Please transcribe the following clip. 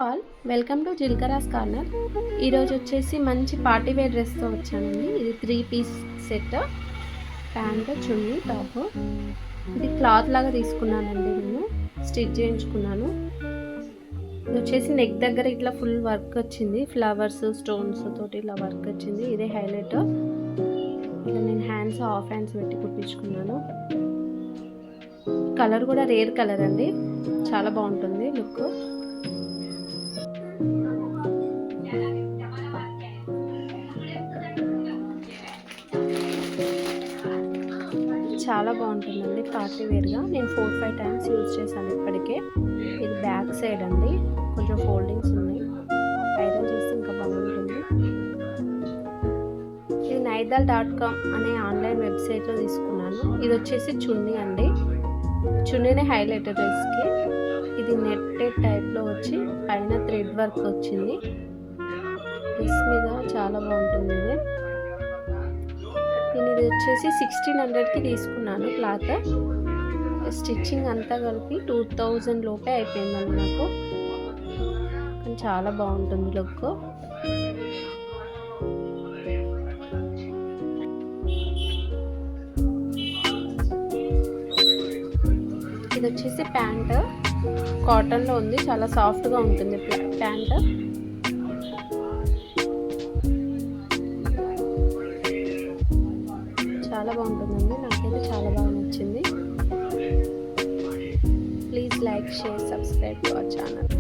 All welcome to Jilkaras corner. ఈరోజు వచ్చేసి మంచి పార్టీ వేర్ డ్రెస్తో వచ్చానండి. ఇది 3 piece set, pant, chunni, top. ఇది క్లాత్ లాగా తీసుకున్నానండి, నేను స్టిచ్ చేయించుకున్నాను. ఇది వచ్చేసి నెక్ దగ్గర ఇట్లా ఫుల్ వర్క్ వచ్చింది, ఫ్లవర్స్ స్టోన్స్ తోటి ఇలా వర్క్ వచ్చింది. ఇదే హైలైట్. ఇట్లా నేను హ్యాండ్స్ హాఫ్ హ్యాండ్స్ పెట్టి కుట్టించుకున్నాను. కలర్ కూడా రేర్ కలర్ అండి, చాలా బాగుంటుంది లుక్. చాలా బాగుంటుందండి పార్టీ వేర్గా. నేను 4-5 టైమ్స్ యూజ్ చేశాను ఇప్పటికే. ఇది బ్యాక్ సైడ్ అండి, కొంచెం ఫోల్డింగ్స్ ఉన్నాయి. ఐరన్ చేస్తే ఇంకా బాగుంటుంది. ఇది naidal.com అనే ఆన్లైన్ వెబ్సైట్లో తీసుకున్నాను. ఇది వచ్చేసి చున్నీ అండి, చున్నీనే హైలైట్ డ్రెస్కి. ఇది నెట్టెడ్ టైప్లో వచ్చి పైన థ్రెడ్ వర్క్ వచ్చింది. డ్రెస్ మీద చాలా బాగుంటుంది ఇది. నేను ఇది వచ్చేసి 1600కి తీసుకున్నాను క్లాత్. స్టిచ్చింగ్ అంతా కలిపి 2000 లోపే అయిపోయిందండి నాకు. కానీ చాలా బాగుంటుంది లుక్. ఇది వచ్చేసి ప్యాంట్, కాటన్లో ఉంది, చాలా సాఫ్ట్గా ఉంటుంది ప్యాంట్. చాలా బాగుంటుందండి, నాకైతే చాలా బాగా నచ్చింది. Please like, share, subscribe to our channel.